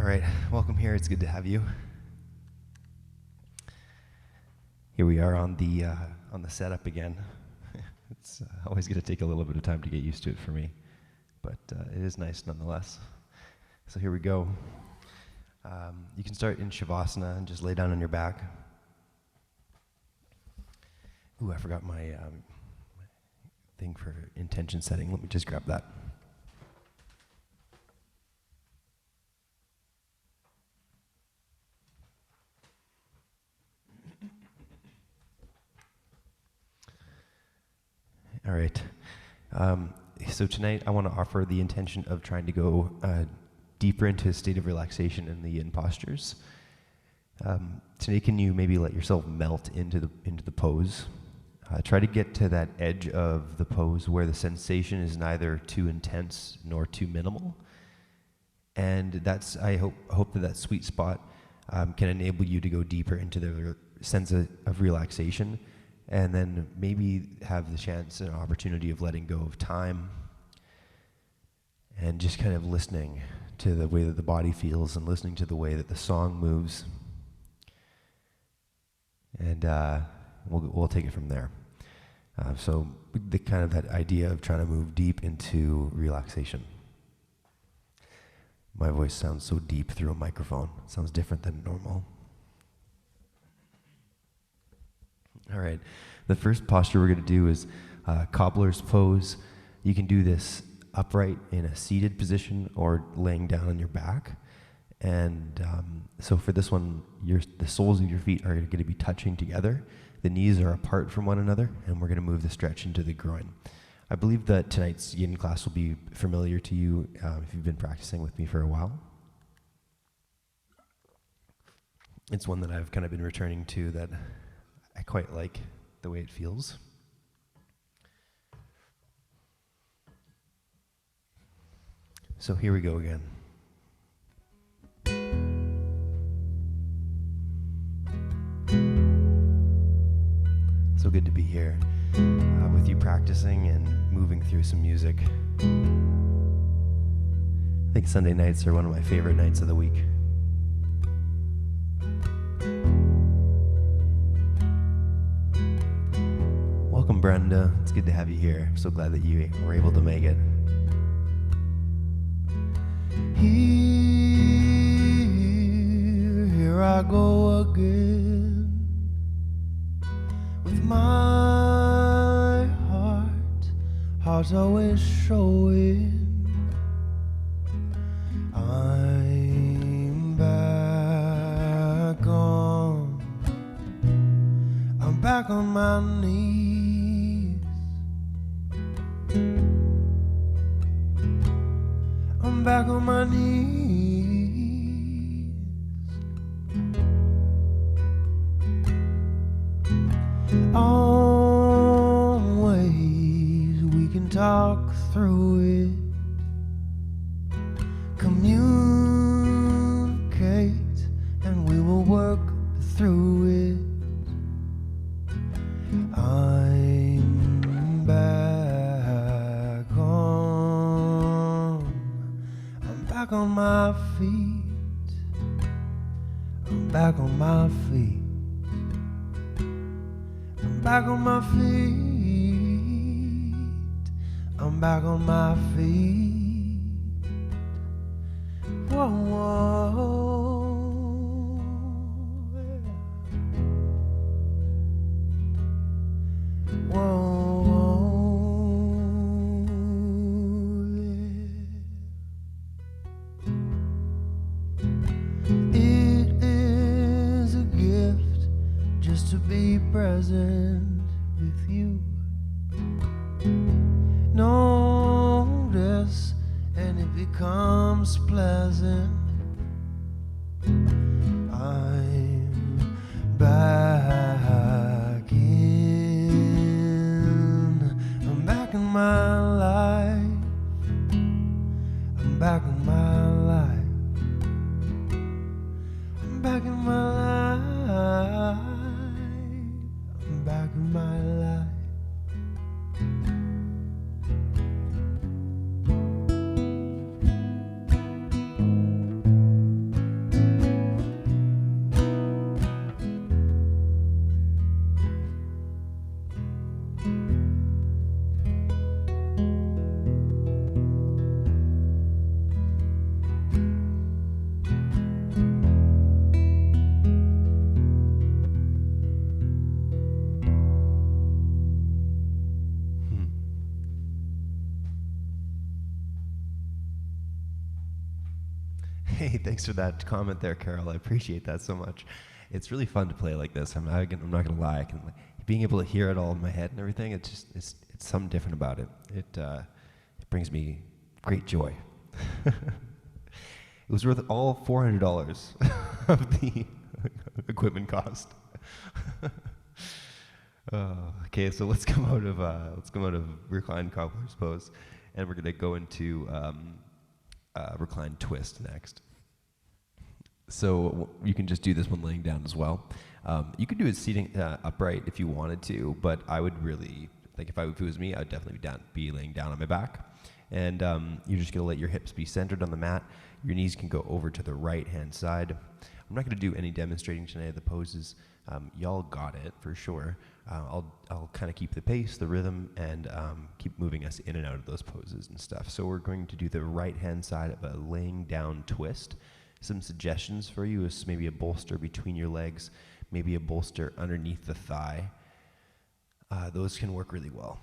All right, welcome here. It's good to have you. Here we are on the setup again. It's always going to take a little bit of time to get used to it for me, but it is nice nonetheless. So here we go. You can start in Shavasana and just lay down on your back. Ooh, I forgot my thing for intention setting. Let me just grab that. All right. So tonight I want to offer the intention of trying to go deeper into a state of relaxation in the yin postures. Today, can you maybe let yourself melt into the pose? Try to get to that edge of the pose where the sensation is neither too intense nor too minimal. And I hope that sweet spot can enable you to go deeper into the sense of relaxation, and then maybe have the chance and opportunity of letting go of time and just kind of listening to the way that the body feels and listening to the way that the song moves. And we'll take it from there. So the kind of that idea of trying to move deep into relaxation. My voice sounds so deep through a microphone. It sounds different than normal. All right, the first posture we're going to do is cobbler's pose. You can do this upright in a seated position or laying down on your back. And so for this one, the soles of your feet are going to be touching together. The knees are apart from one another, and we're going to move the stretch into the groin. I believe that tonight's yin class will be familiar to you if you've been practicing with me for a while. It's one that I've kind of been returning to that I quite like the way it feels. So here we go again. So good to be here with you practicing and moving through some music. I think Sunday nights are one of my favorite nights of the week. Welcome, Brenda. It's good to have you here. I'm so glad that you were able to make it. Here I go again with my heart's always showing. I'm back on my knees. I'm back on my knees. Always we can talk through it, communicate, and we will work through it. I'm back on my feet. I'm back on my feet. I'm back on my feet. I'm back on my feet. Whoa, whoa. It is a gift just to be present with you. Notice, and it becomes pleasant. I'm back in my life. I'm back in my life. I'm back in my life. I'm back in my life. Hey, thanks for that comment there, Carol. I appreciate that so much. It's really fun to play like this. I'm not gonna lie. Being able to hear it all in my head and everything. It's something different about it. It brings me great joy. It was worth all $400 of the equipment cost. Okay, so let's come out of reclined cobbler's pose, and we're gonna go into reclined twist next. So you can just do this one laying down as well. You could do it sitting upright if you wanted to, but I would really, like if it was me, I would definitely be laying down on my back. And you're just gonna let your hips be centered on the mat. Your knees can go over to the right-hand side. I'm not gonna do any demonstrating tonight of the poses. Y'all got it for sure. I'll kind of keep the pace, the rhythm, and keep moving us in and out of those poses and stuff. So we're going to do the right-hand side of a laying down twist. Some suggestions for you is maybe a bolster between your legs, maybe a bolster underneath the thigh. Those can work really well.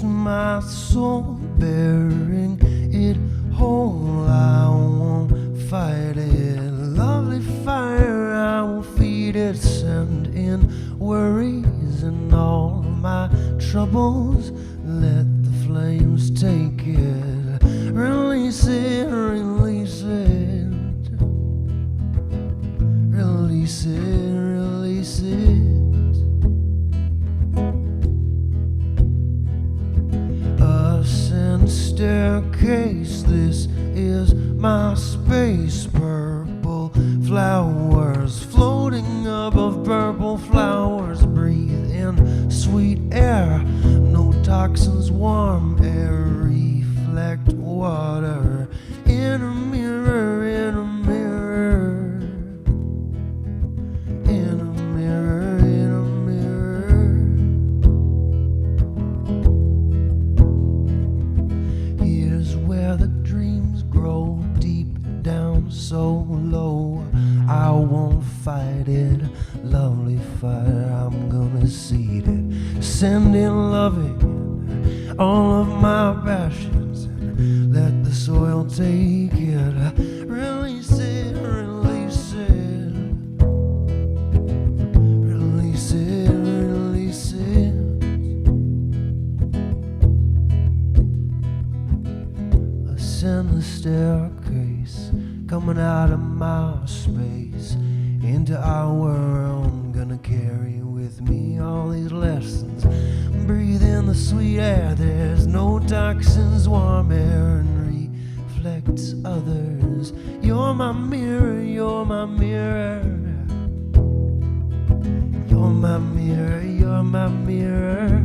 My soul bearing it whole, I won't fight it. Lovely fire, I will feed it. Send in worries and all my troubles. Let the flames take it. Release it, release it. Release it, release it. Staircase, this is my space. Purple flowers floating above purple flowers. Breathe in sweet air, no toxins, warm air. Reflect water in a mirror, in a mirror, in a mirror, in a mirror. Where the dreams grow deep down so low, I won't fight it. Lovely fire, I'm gonna seed it. Send in loving all of my passions and let the soil take it. Release it, release it. Release it, release it. In the staircase, coming out of my space into our world. I'm gonna carry with me all these lessons. Breathe in the sweet air, there's no toxins, warm air, and reflects others. You're my mirror, you're my mirror. You're my mirror, you're my mirror.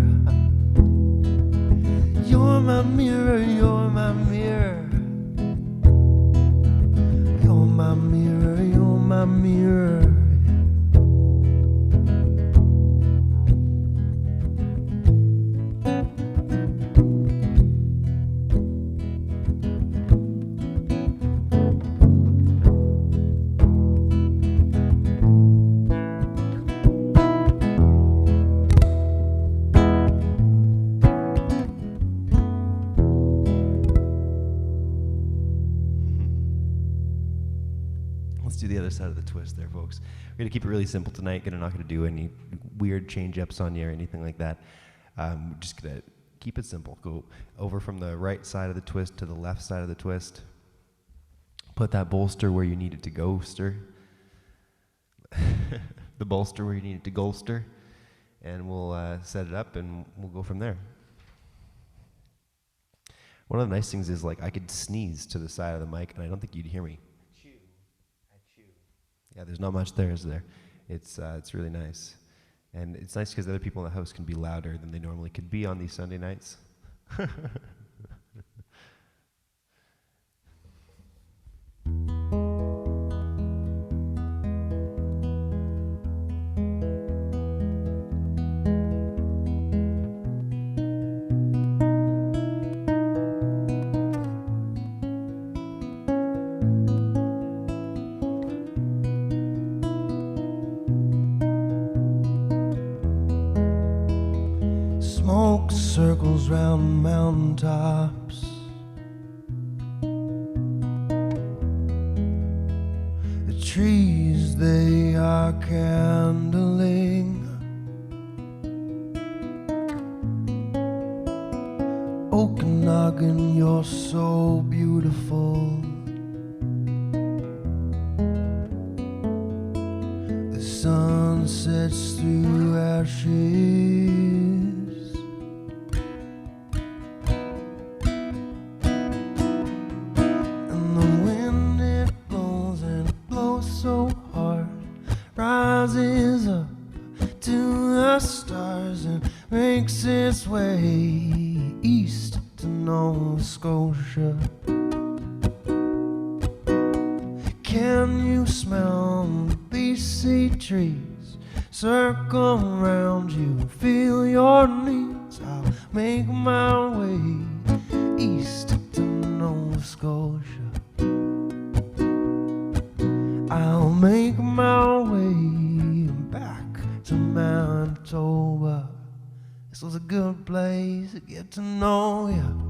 You're my mirror, you're my mirror. You're my mirror, you're my mirror. Let's do the other side of the twist there, folks. We're going to keep it really simple tonight. Not going to do any weird change-ups on you or anything like that. We're just going to keep it simple. Go over from the right side of the twist to the left side of the twist. Put that bolster where you need it to go-ster. The bolster where you need it to golster. And we'll set it up and we'll go from there. One of the nice things is, like, I could sneeze to the side of the mic and I don't think you'd hear me. Yeah, there's not much there, is there? It's really nice. And it's nice because other people in the house can be louder than they normally could be on these Sunday nights. Smoke circles round mountaintops. The trees, they are candling. Okanagan, you're so beautiful. The sun sets through ashes. And the wind, it blows and it blows so hard. Rises up to the stars and makes its way east to Nova Scotia. Can you smell the BC trees circle around you? Feel your knees. I'll make my way east to Nova Scotia. I'll make my way back to Manitoba. This was a good place to get to know you.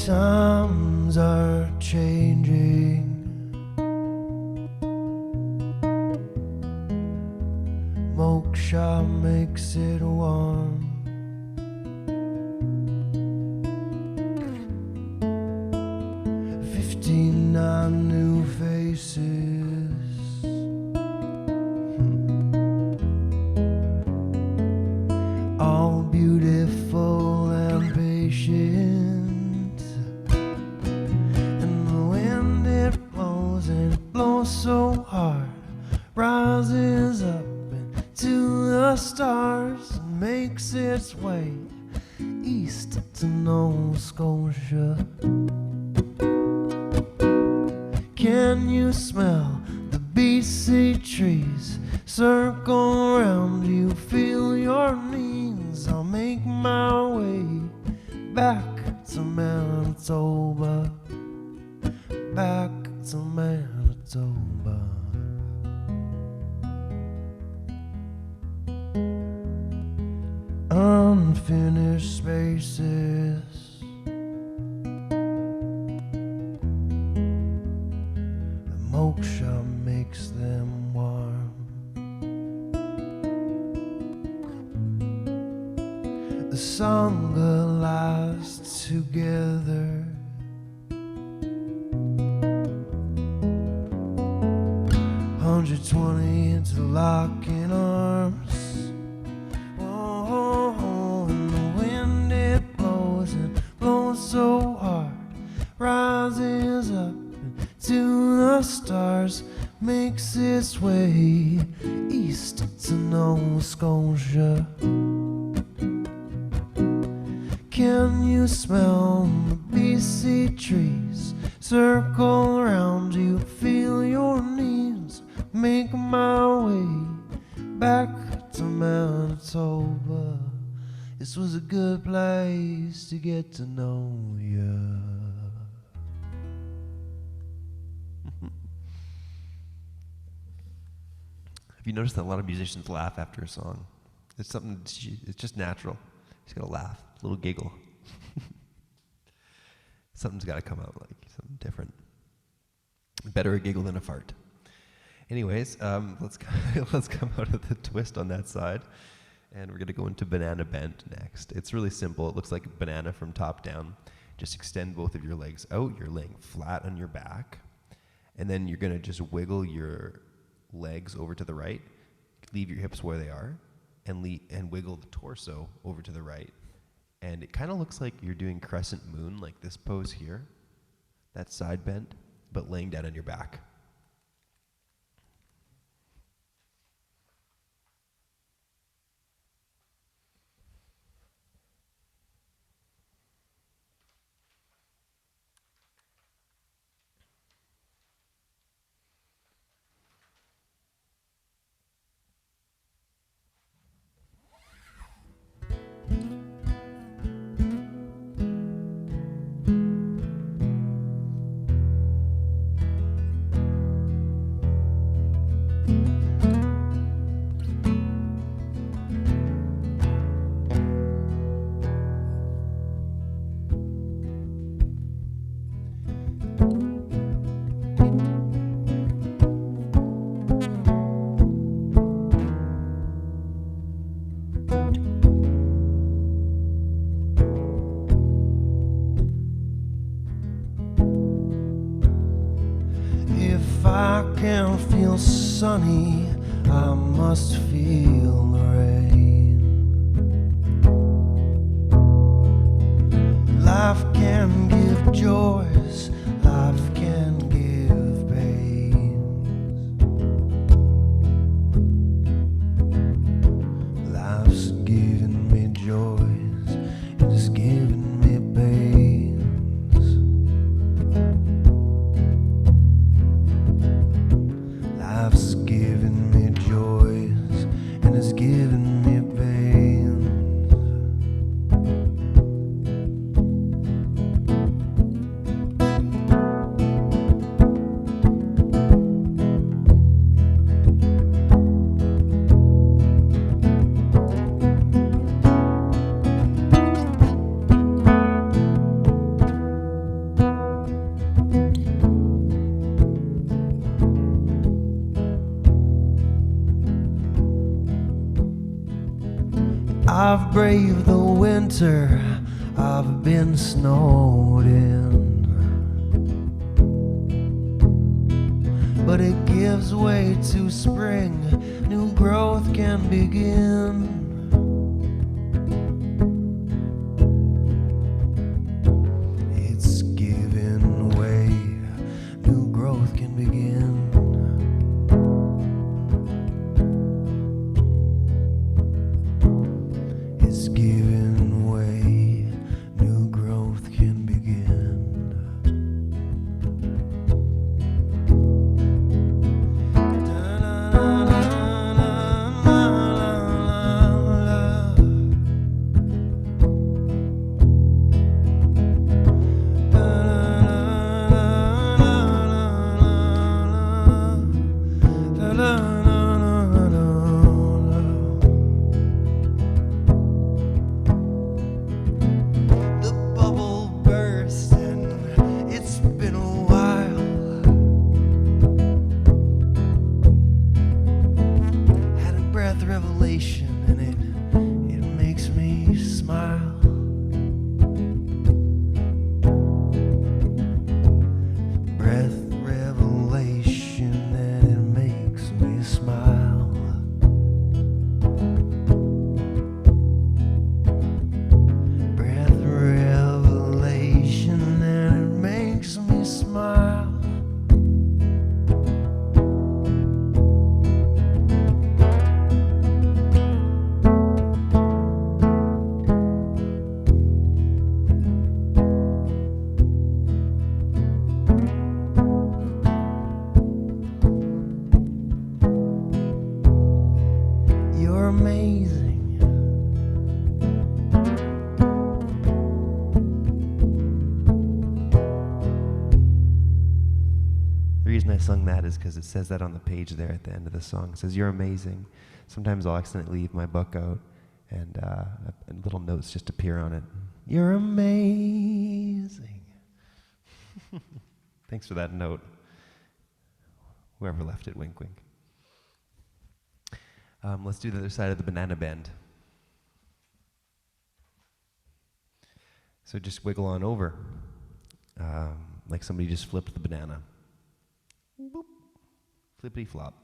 Times are changing. Moksha makes it warm. 59 new faces. All beautiful and patient. And the wind, it blows and it blows so hard. Rises up to the stars and makes its way east to Nova Scotia. Can you smell the BC trees circle around you? Feel your knees. I'll make my way back to Manitoba. Back to Manitoba. Unfinished spaces. The moksha makes them warm. The sangha lasts together. 120 interlocking arms. So hard, rises up to the stars, makes its way east to Nova Scotia. Can you smell the BC trees circle around you? Feel your knees. Make my way back to Manitoba. This was a good place to get to know you. Have you noticed that a lot of musicians laugh after a song? It's something, it's just natural. You just gotta laugh, a little giggle. Something's gotta come out, like something different. Better a giggle than a fart. Anyways, let's come out of the twist on that side. And we're going to go into banana bend next. It's really simple. It looks like a banana from top down. Just extend both of your legs out. You're laying flat on your back. And then you're going to just wiggle your legs over to the right. Leave your hips where they are. And wiggle the torso over to the right. And it kind of looks like you're doing crescent moon, like this pose here. That side bend, but laying down on your back. can't feel sunny, I must feel the rain. Life can give joys, life can give pains. Life's giving me joys, it's giving me pains. Life's giving me joys, and it's giving me pains. I've braved the winter, I've been snowed in, but it gives way to spring, new growth can begin. It's giving way, new growth can begin. It's giving way, new growth can begin. The bubble burst and it's been a while. Had a breath revelation and it makes me smile. Breath revelation and it makes me smile. Breath revelation and it makes me smile. You're amazing. The reason I sung that is because it says that on the page there at the end of the song. It says, "You're amazing." Sometimes I'll accidentally leave my book out, and little notes just appear on it. You're amazing. Thanks for that note. Whoever left it, wink, wink. Let's do the other side of the banana bend. So just wiggle on over, like somebody just flipped the banana. Boop. Flippity flop.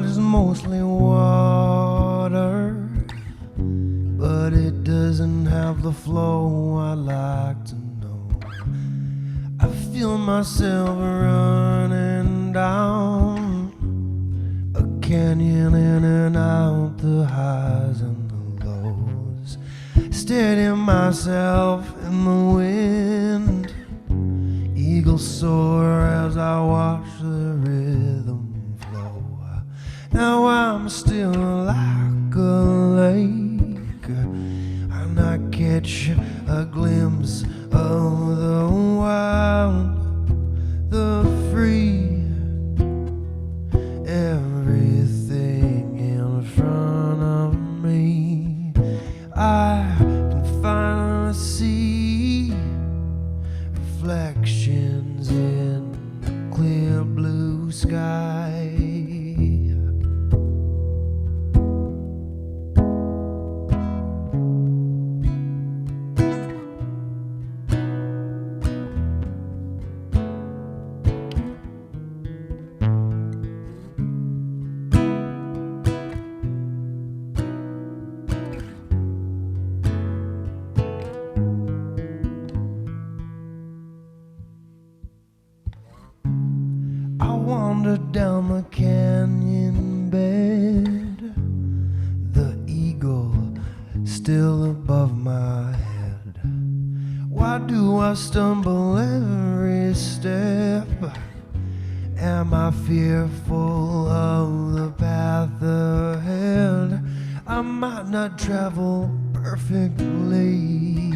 Is mostly water, but it doesn't have the flow I like to know. I feel myself running down a canyon, in and out, the highs and the lows, steadying myself in the wind. Eagles soar as I watch the rhythm flow. Now I'm still like a lake, and I catch a glimpse of the wild, the free, everything in front of me. I can finally see reflections in the clear blue sky. I wander down the canyon bed, the eagle still above my head. Why do I stumble every step? Am I fearful of the path ahead? I might not travel perfectly,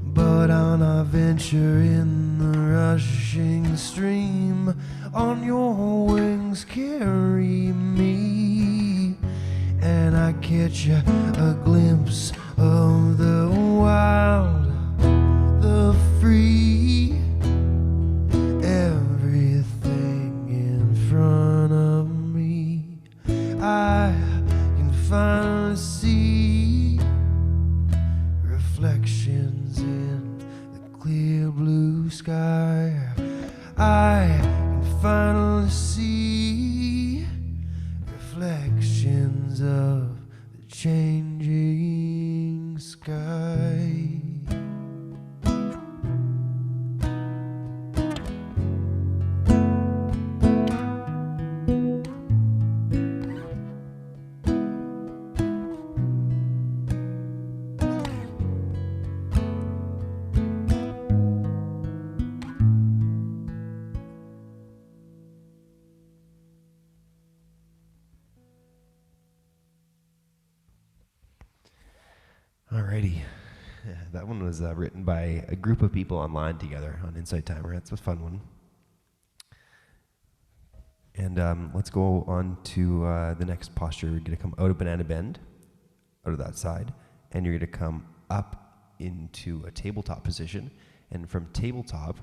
but on I venture in the rushing stream. On your wings carry me, and I catch a glimpse of the wild, the free, everything in front of me. I can finally see reflections in the clear blue sky. I can finally see reflections of the changing sky. Alrighty. That one was written by a group of people online together on Insight Timer. That's a fun one. And let's go on to the next posture. You're going to come out of banana bend, out of that side, and you're going to come up into a tabletop position. And from tabletop,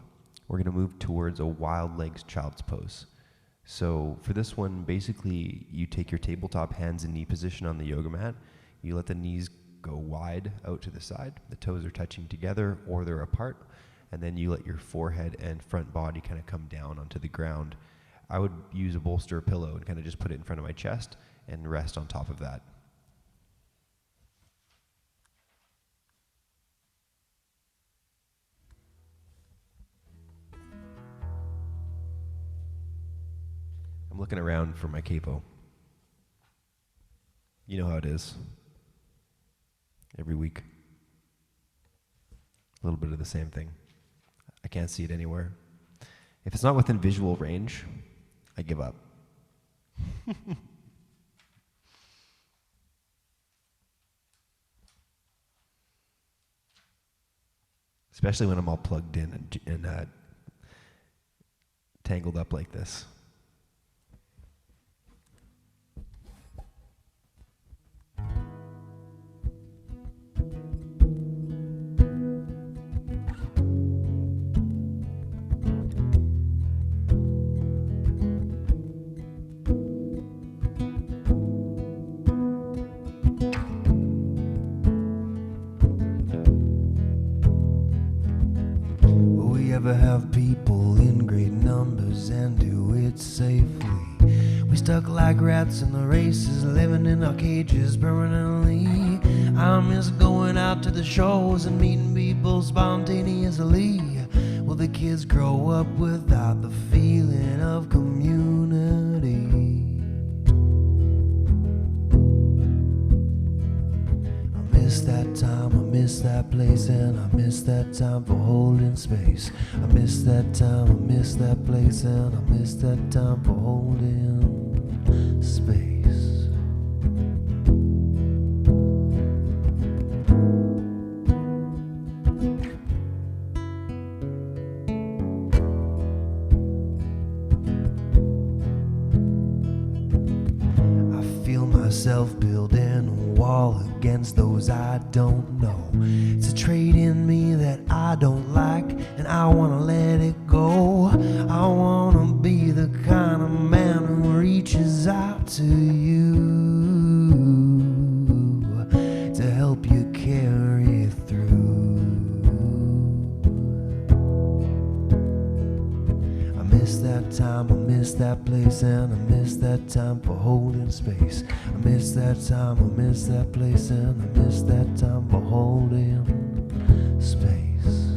we're going to move towards a wild legs child's pose. So for this one, basically, you take your tabletop hands and knee position on the yoga mat. You let the knees go wide out to the side. The toes are touching together or they're apart. And then you let your forehead and front body kind of come down onto the ground. I would use a bolster or pillow and kind of just put it in front of my chest and rest on top of that. I'm looking around for my capo. You know how it is. Every week. A little bit of the same thing. I can't see it anywhere. If it's not within visual range, I give up. Especially when I'm all plugged in and tangled up like this. Ever have people in great numbers and do it safely. We stuck like rats in the races, living in our cages permanently. I miss going out to the shows and meeting people spontaneously. Will the kids grow up without the feeling of community? I miss that time, I miss that place, and I miss that time for holding space. I miss that time, I miss that place, and I miss that time for holding space. Myself building a wall against those I don't know. It's a trait in me that I don't like, and I wanna let it go. I wanna be the kind of man who reaches out to you to help you carry through. I miss that time, I miss that place, and I miss that time for holding space. I miss that time, I miss that place, and I miss that time for holding space.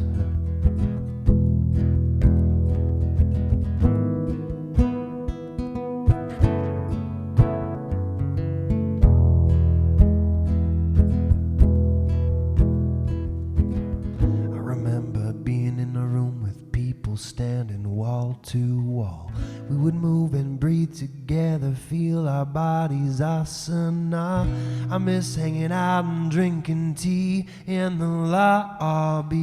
I remember being in a room with people standing wall to wall. We would move and breathe together, feel our bodies asana. I miss hanging out and drinking tea in the lobby.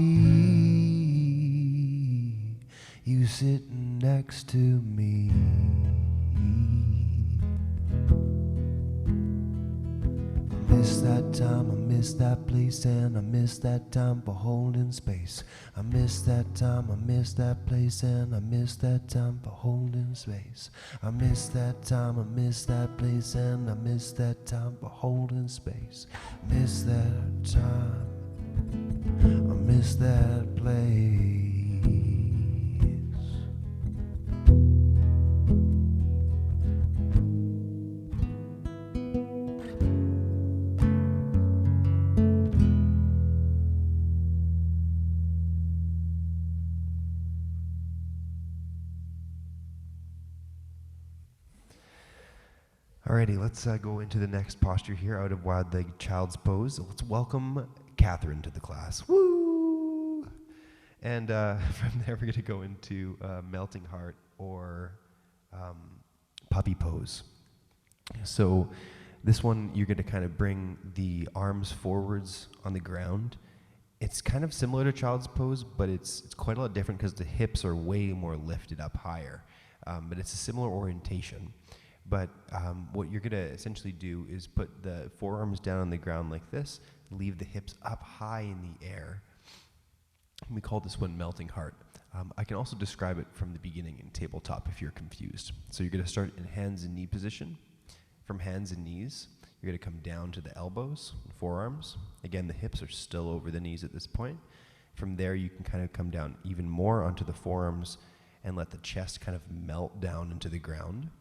You sitting next to me. I miss that time, I miss that place, and I miss that time for holding space. I miss that time, I miss that place, and I miss that time for holding space. I miss that time, I miss that place, and I miss that time for holding space. Miss that time, I miss that place. Alrighty, let's go into the next posture here out of wide-legged child's pose. Let's welcome Catherine to the class. Woo! And from there, we're going to go into melting heart or puppy pose. So this one, you're going to kind of bring the arms forwards on the ground. It's kind of similar to child's pose, but it's quite a lot different because the hips are way more lifted up higher. But it's a similar orientation. But what you're going to essentially do is put the forearms down on the ground like this, leave the hips up high in the air. We call this one melting heart. I can also describe it from the beginning in tabletop if you're confused. So you're going to start in hands and knee position. From hands and knees, you're going to come down to the elbows and forearms. Again, the hips are still over the knees at this point. From there, you can kind of come down even more onto the forearms and let the chest kind of melt down into the ground.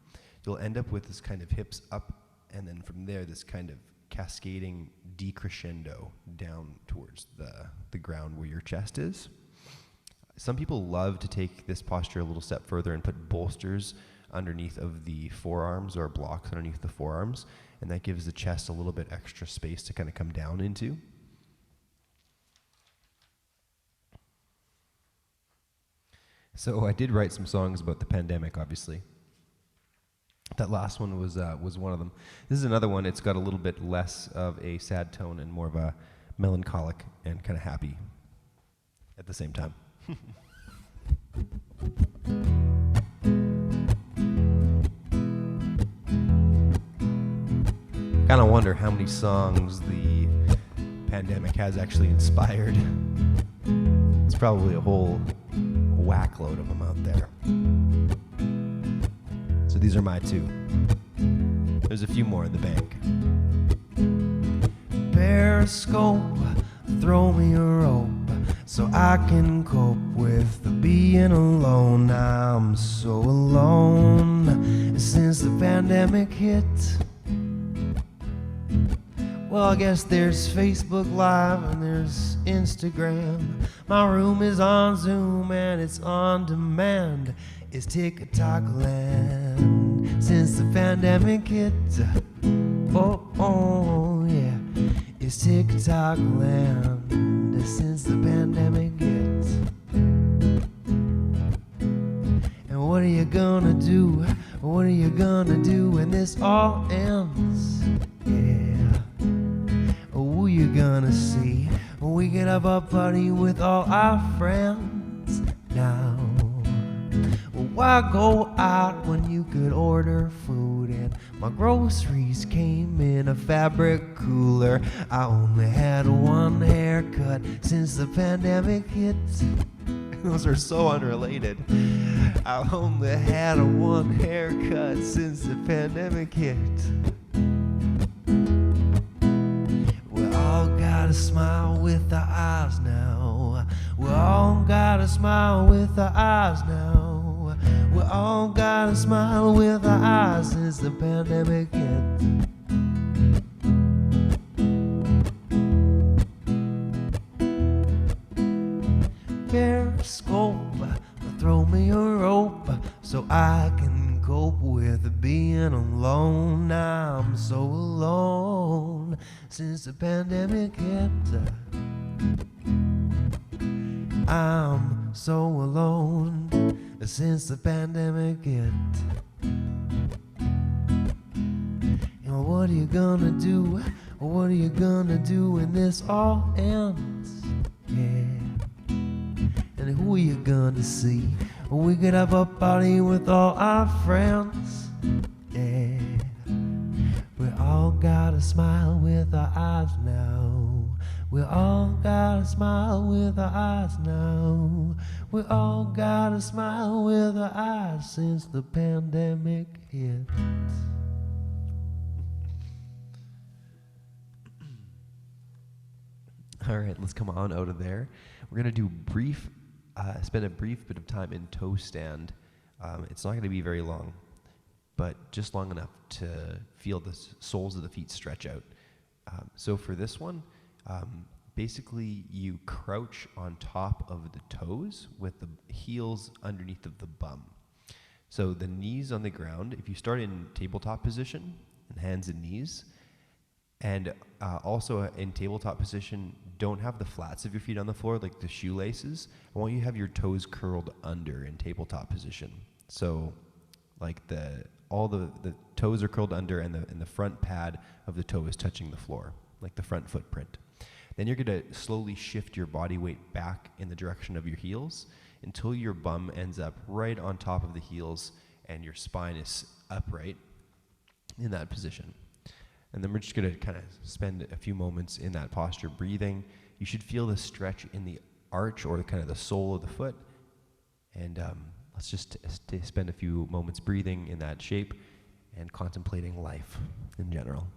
You'll end up with this kind of hips up, and then from there, this kind of cascading decrescendo down towards the ground where your chest is. Some people love to take this posture a little step further and put bolsters underneath of the forearms or blocks underneath the forearms, and that gives the chest a little bit extra space to kind of come down into. So I did write some songs about the pandemic, obviously. That last one was one of them. This is another one. It's got a little bit less of a sad tone and more of a melancholic and kind of happy at the same time. Kind of wonder how many songs the pandemic has actually inspired. It's probably a whole whack load of them out there. So these are my two. There's a few more in the bank. Periscope, throw me a rope so I can cope with the being alone. I'm so alone since the pandemic hit. Well, I guess there's Facebook Live and there's Instagram. My room is on Zoom and it's on demand. It's TikTok land since the pandemic hit. Oh, yeah. 'cause TikTok land since the pandemic hit. And what are you gonna do? What are you gonna do when this all ends? Yeah. Who you gonna see? We could have a party with all our friends now. Why go out when you could order food? And my groceries came in a fabric cooler. I only had one haircut since the pandemic hit. Those are so unrelated. I only had one haircut since the pandemic hit. We all gotta smile with our eyes now. We all gotta smile with our eyes now. We all gotta smile with our eyes since the pandemic hit. Periscope, throw me a rope so I can cope with being alone. I'm so alone since the pandemic hit. I'm so alone since the pandemic hit. And what are you gonna do? What are you gonna do when this all ends? Yeah. And who are you gonna see? We could have a party with all our friends. Yeah. We all gotta smile with our eyes now. We all gotta smile with our eyes now. We all gotta smile with our eyes since the pandemic hit. All right, let's come on out of there. We're gonna do spend a brief bit of time in toe stand. It's not gonna be very long, but just long enough to feel the soles of the feet stretch out. So for this one, basically you crouch on top of the toes with the heels underneath of the bum. So the knees on the ground, if you start in tabletop position, and hands and knees, and also in tabletop position, don't have the flats of your feet on the floor like the shoelaces. I want you to have your toes curled under in tabletop position. So like all the toes are curled under and the front pad of the toe is touching the floor, like the front footprint. Then you're gonna slowly shift your body weight back in the direction of your heels until your bum ends up right on top of the heels and your spine is upright in that position. And then we're just gonna kind of spend a few moments in that posture breathing. You should feel the stretch in the arch or kind of the sole of the foot. And let's just spend a few moments breathing in that shape and contemplating life in general.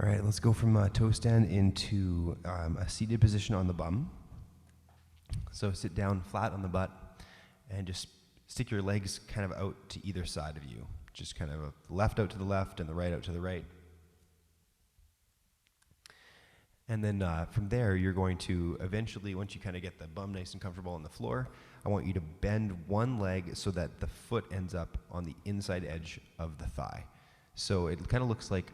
All right, let's go from toe stand into a seated position on the bum. So sit down flat on the butt and just stick your legs kind of out to either side of you. Just kind of left out to the left and the right out to the right. And then from there, you're going to eventually, once you kind of get the bum nice and comfortable on the floor, I want you to bend one leg so that the foot ends up on the inside edge of the thigh. So it kind of looks like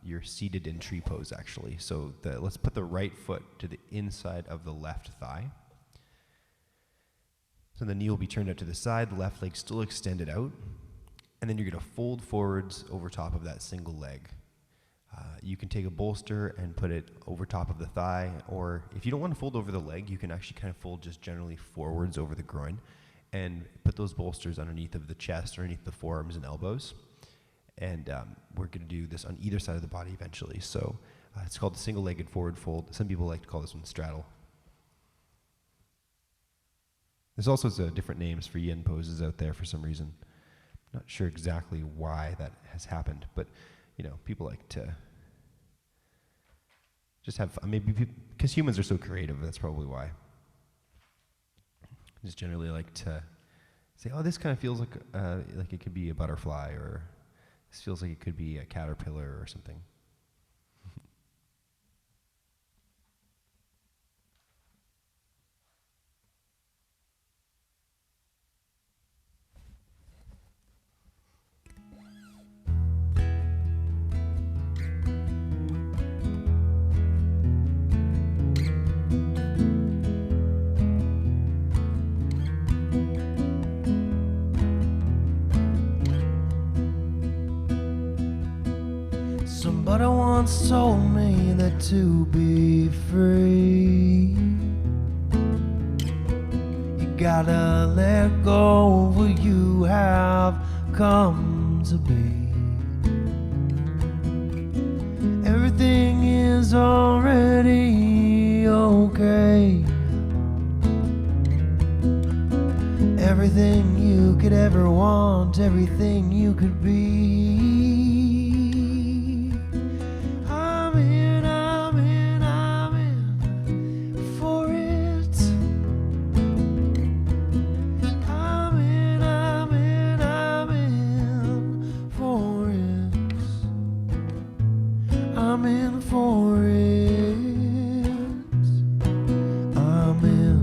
you're seated in tree pose, actually. So let's put the right foot to the inside of the left thigh. So the knee will be turned out to the side, the left leg still extended out. And then you're going to fold forwards over top of that single leg. You can take a bolster and put it over top of the thigh, or if you don't want to fold over the leg, you can actually kind of fold just generally forwards over the groin and put those bolsters underneath of the chest, underneath the forearms and elbows. And we're going to do this on either side of the body eventually. So it's called the single-legged forward fold. Some people like to call this one straddle. There's all sorts of different names for yin poses out there for some reason. Not sure exactly why that has happened, but people like to just have fun. Maybe because humans are so creative, that's probably why. Just generally like to say, oh, this kind of feels like it could be a butterfly, or this feels like it could be a caterpillar or something. Somebody once told me that to be free, you gotta let go of what you have come to be. Everything is already okay. Everything you could ever want, everything you could be. I'm in for it. I'm in.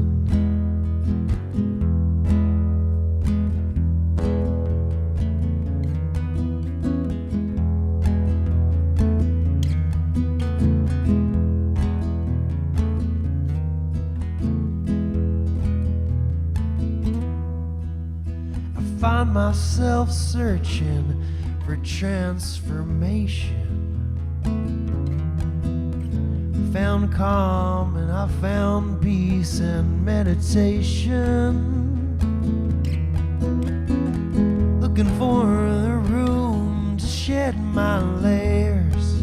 I find myself searching for transformation. Found calm and I found peace and meditation. Looking for the room to shed my layers.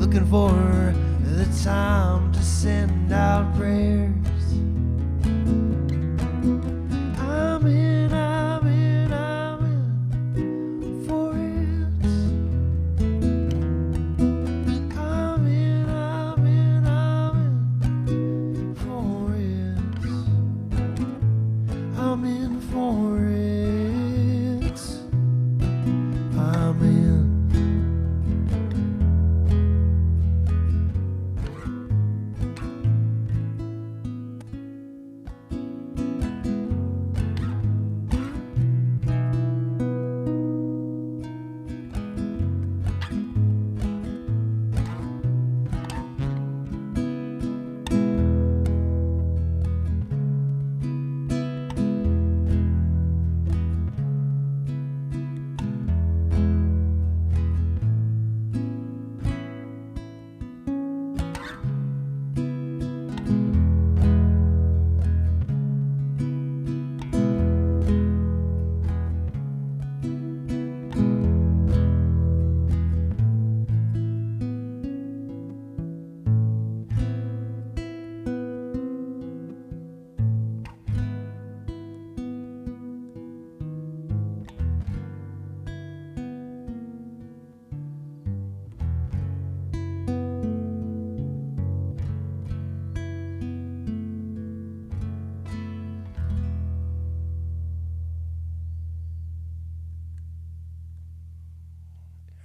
Looking for the time to send out prayers. I'm in for it. I'm in for it. I'm in for it. I'm in.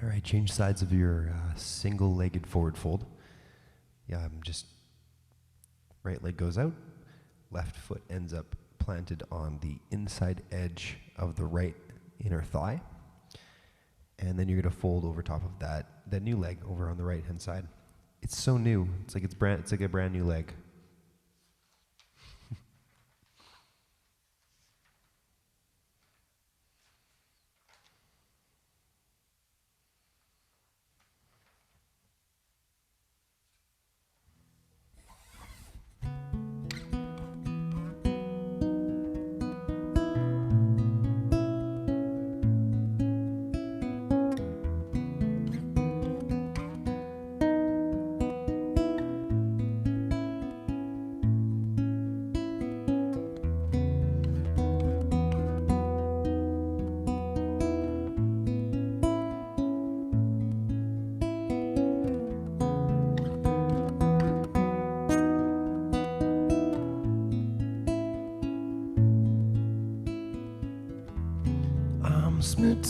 All right, change sides of your single-legged forward fold. Yeah, just right leg goes out, left foot ends up planted on the inside edge of the right inner thigh. And then you're going to fold over top of that new leg over on the right-hand side. It's so new. It's like a brand new leg.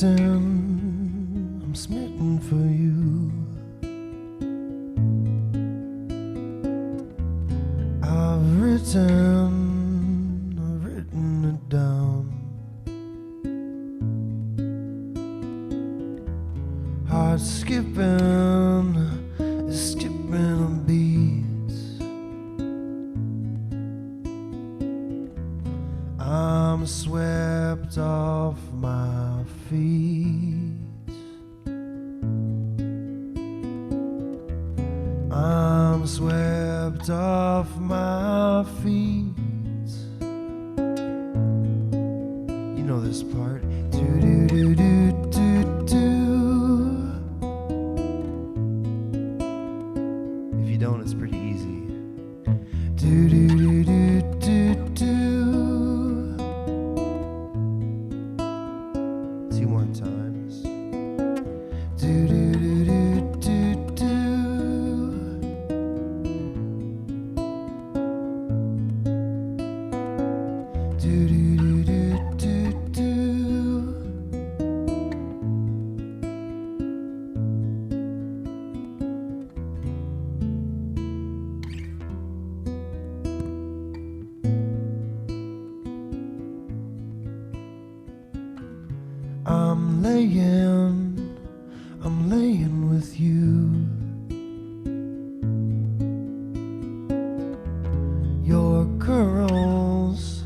I'm smitten for you. I've written it down. Heart skipping a beat. I'm swept off my feet. I'm swept off my feet. You know this part. Do do do do do do. If you don't, it's pretty easy. Do do do do do do. Two more times. Do do do do do do. Do do do do do do. I'm laying with you. Your curls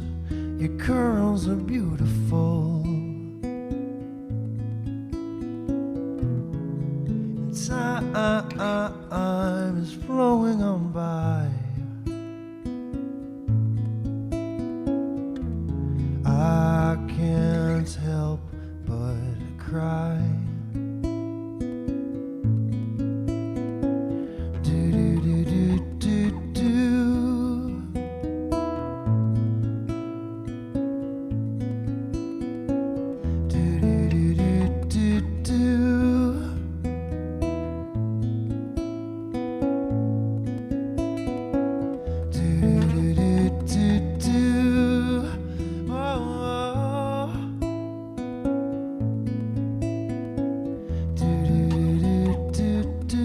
are beautiful. And time is flowing on by. I can't help but cry. Do do do do do do. Do do do do do do. Do do do do do. Oh, oh. Do do do do do.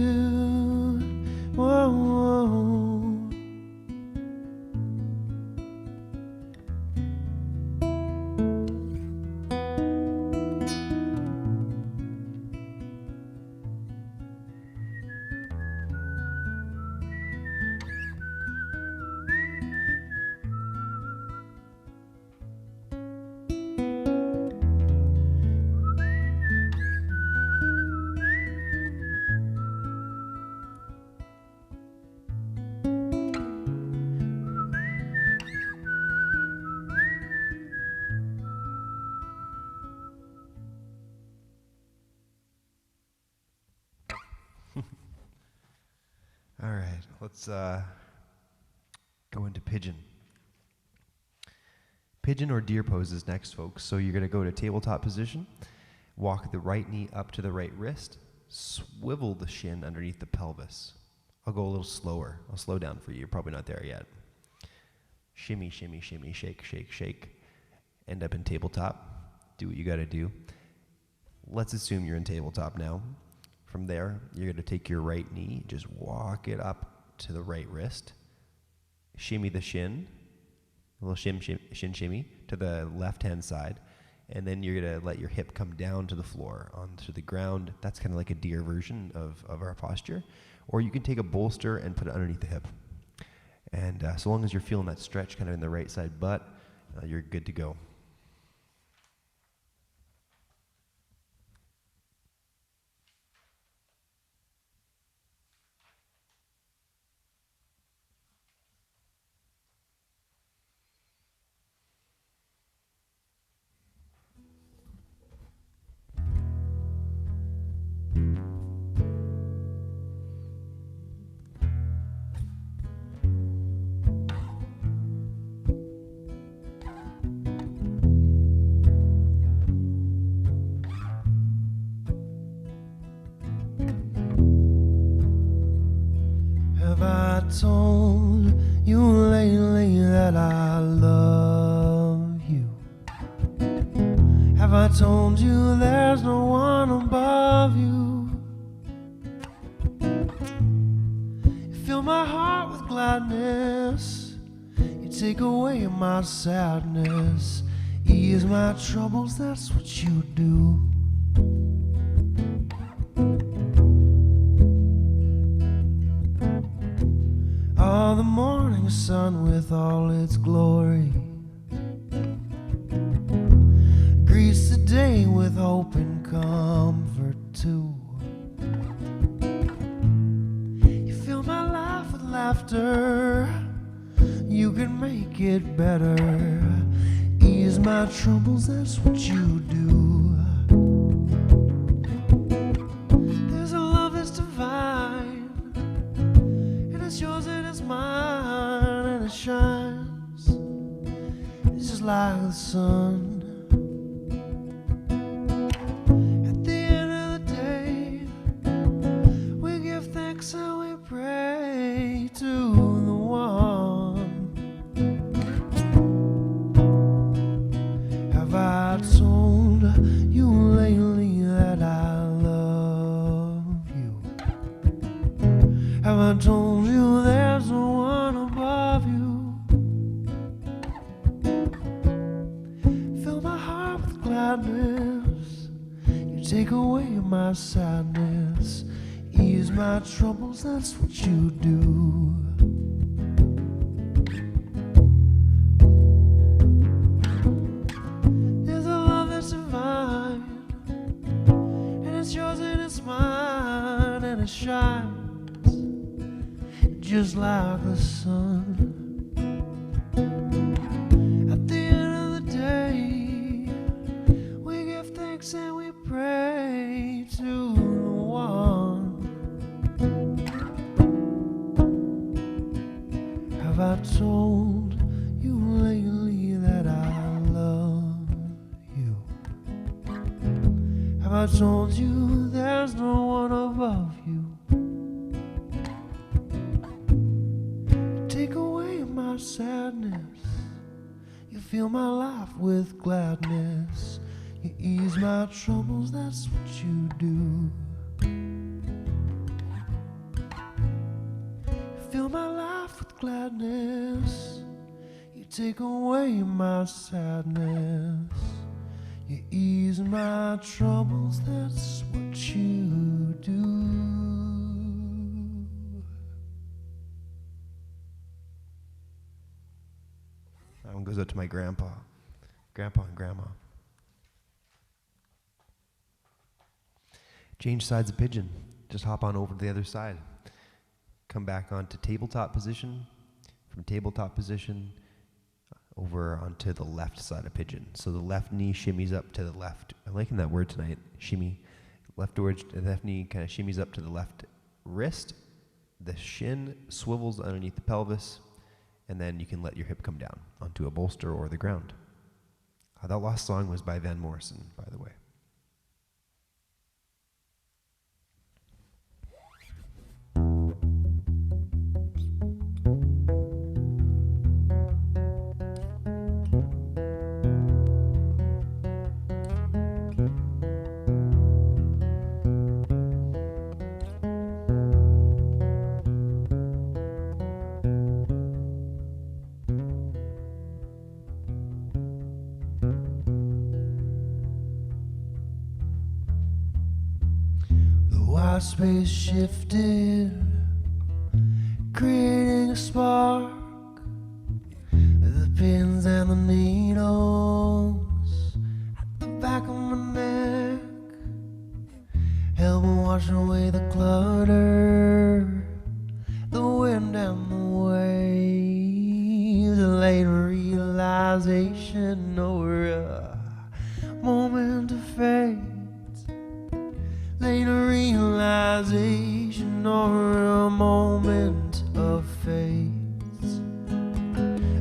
Whoa, whoa. All right, let's go into pigeon. Pigeon or deer pose is next, folks. So you're going to go to tabletop position, walk the right knee up to the right wrist, swivel the shin underneath the pelvis. I'll go a little slower. I'll slow down for you. You're probably not there yet. Shimmy, shimmy, shimmy, shake, shake, shake. End up in tabletop. Do what you got to do. Let's assume you're in tabletop now. From there, you're going to take your right knee, just walk it up to the right wrist, shimmy the shin, a little shin shimmy to the left-hand side, and then you're going to let your hip come down to the floor, onto the ground. That's kind of like a deer version of our posture. Or you can take a bolster and put it underneath the hip. And so long as you're feeling that stretch kind of in the right side butt, you're good to go. Have I told you lately that I love you? Have I told you there's no one above you? You fill my heart with gladness, you take away my sadness, ease my troubles, that's what you do. Oh, the morning sun with all its glory greets the day with hope and comfort too. You fill my life with laughter, you can make it better, ease my troubles, that's what you do. There's a love that's divine, and it's yours and it's mine, and it shines, it's just like the sun. At the end of the day, we give thanks and we pray to the one. Have I told you lately that I love you? Have I told you there's no one above you? Fill my heart with gladness, you take away my sadness, ease my troubles, that's what you do. There's a love that's divine, and it's yours and it's mine, and it shines just like the sun. At the end of the day, we give thanks and we pray to the one. Have I told you lately that I love you? Have I told you there's no one above you? Take away my sadness, you fill my life with gladness, you ease my troubles, that's what you do. You fill my life with gladness, you take away my sadness, you ease my troubles, that's what you do. That one goes out to my grandpa and grandma. Change sides of pigeon. Just hop on over to the other side. Come back onto tabletop position. From tabletop position, over onto the left side of pigeon. So the left knee shimmies up to the left. I'm liking that word tonight, shimmy. Left knee kind of shimmies up to the left wrist. The shin swivels underneath the pelvis. And then you can let your hip come down onto a bolster or the ground. That last song was by Van Morrison, by the way. space shifted, creating a spark. The pins and the needles at the back of my neck help me wash away the clutter, the wind and the waves. A late realization or a moment of fate, later realization or a moment of fate.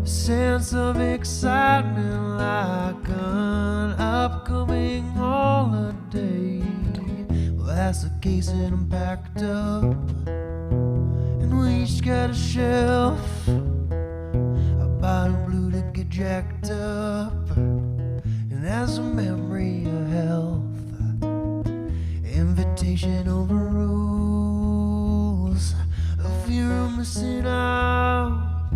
A sense of excitement like an upcoming holiday. Well, that's the case and I'm packed up, and we each got a shelf, a bottle blue to get jacked up, and that's a memory of health. Invitation overrules a fear of missing out.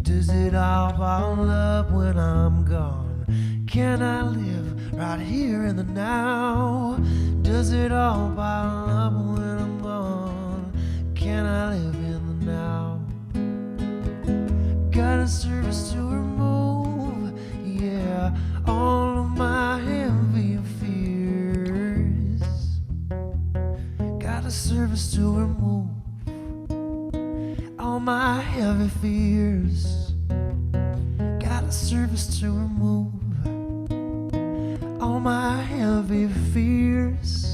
Does it all pile up when I'm gone? Can I live right here in the now? Does it all pile up when I'm gone? Can I live in the now? Got a service to remove, yeah, all of my heavy fears. Got a service to remove all my heavy fears. Got a service to remove all my heavy fears.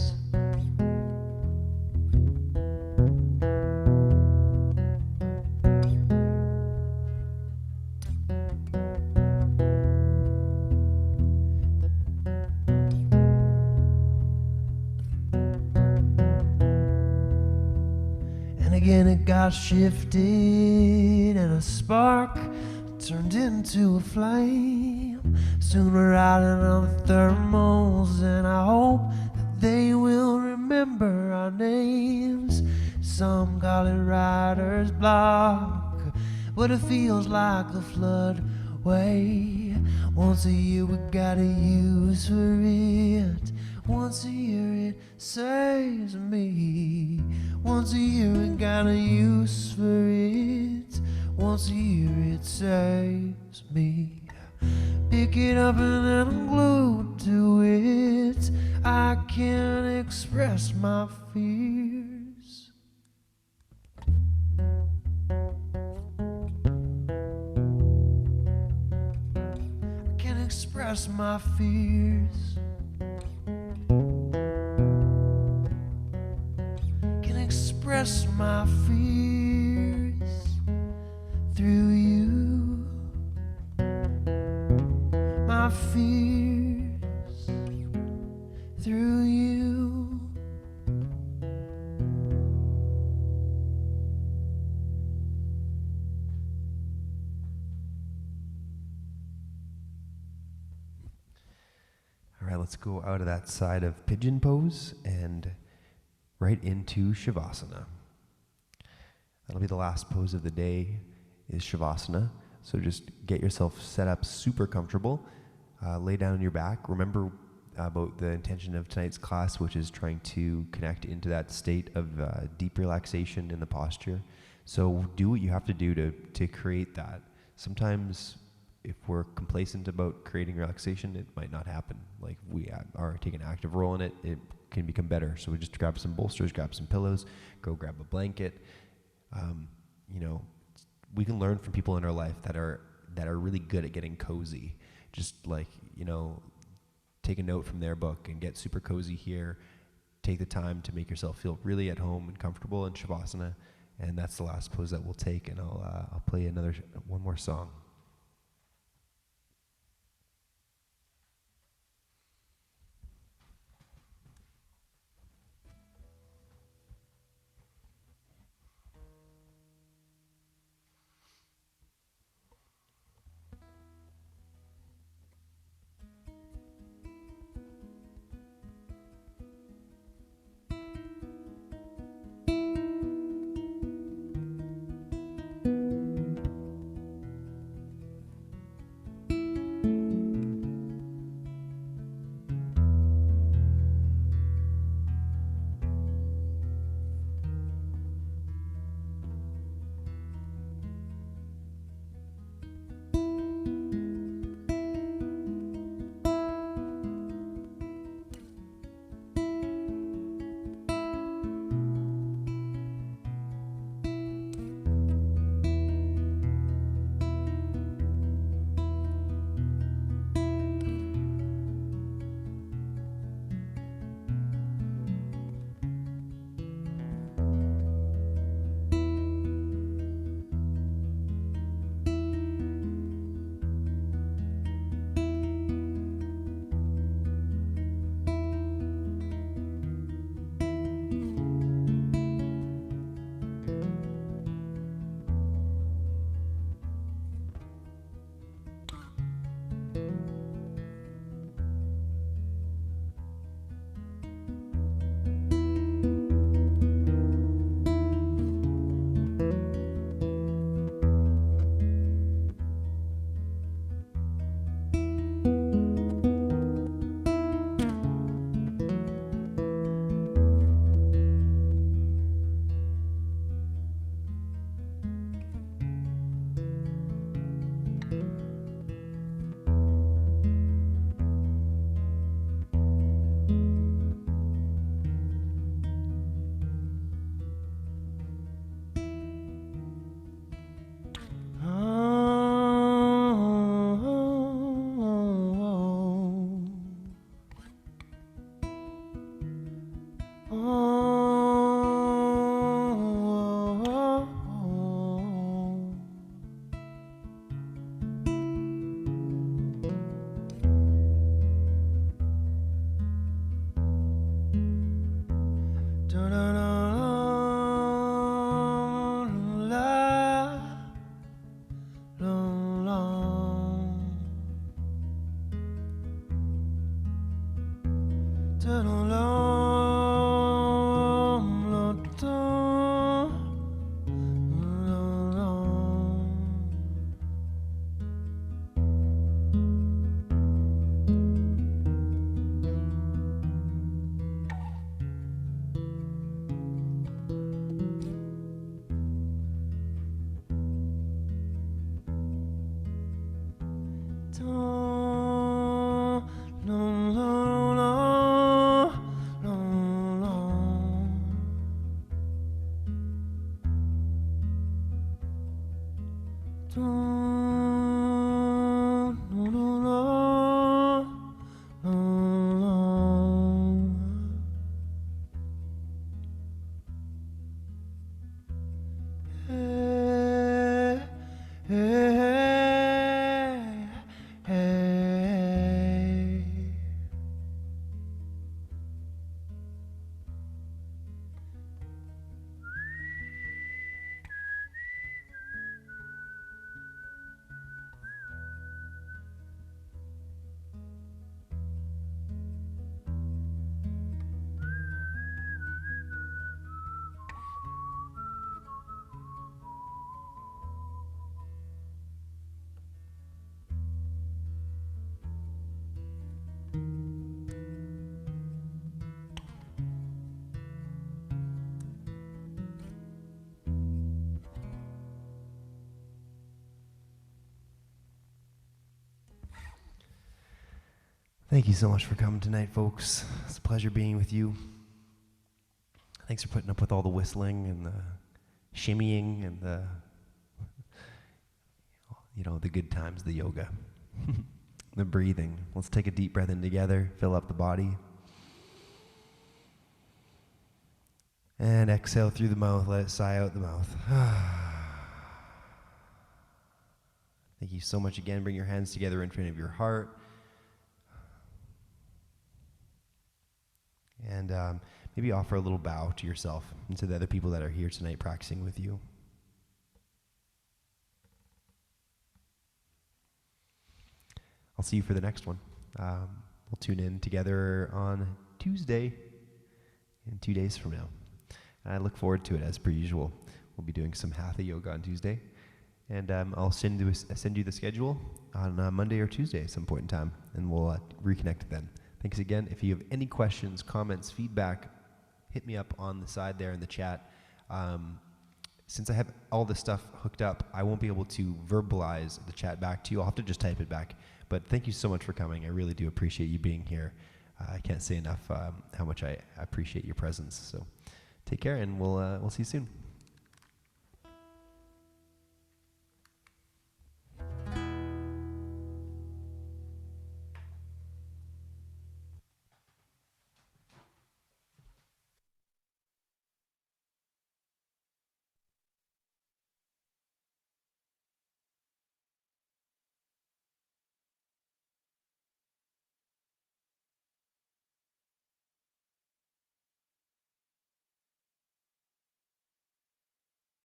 And again it got shifted, and a spark turned into a flame. Soon we're riding on the thermals, and I hope that they will remember our names. Some call it writer's block, but it feels like the floodway. Once a year we got a use for it. Once a year it saves me. Once a year we got a use for it. Once a year it saves me. Pick it up and then I'm glued to it. I can't express my fears. I can't express my fears. Can express my fears through you. My fears through you. All right, let's go out of that side of pigeon pose and right into Shavasana. That'll be the last pose of the day, is Shavasana. So just get yourself set up super comfortable. Lay down on your back. Remember about the intention of tonight's class, which is trying to connect into that state of deep relaxation in the posture. So do what you have to do to create that. Sometimes if we're complacent about creating relaxation, it might not happen. Like we are taking an active role in it, it can become better. So we just grab some bolsters, grab some pillows, go grab a blanket. We can learn from people in our life that are really good at getting cozy. Just like, take a note from their book and get super cozy here. Take the time to make yourself feel really at home and comfortable in Shavasana. And that's the last pose that we'll take, and I'll play one more song. Thank you so much for coming tonight, folks. It's a pleasure being with you. Thanks for putting up with all the whistling and the shimmying and the, the good times, the yoga, the breathing. Let's take a deep breath in together, fill up the body. And exhale through the mouth, let it sigh out the mouth. Thank you so much again. Bring your hands together in front of your heart. And maybe offer a little bow to yourself and to the other people that are here tonight practicing with you. I'll see you for the next one. We'll tune in together on Tuesday, in 2 days from now. I look forward to it as per usual. We'll be doing some Hatha yoga on Tuesday. And I'll send you the schedule on Monday or Tuesday at some point in time, and we'll reconnect then. Thanks again. If you have any questions, comments, feedback, hit me up on the side there in the chat. Since I have all this stuff hooked up, I won't be able to verbalize the chat back to you. I'll have to just type it back. But thank you so much for coming. I really do appreciate you being here. I can't say enough how much I appreciate your presence. So take care, and we'll see you soon.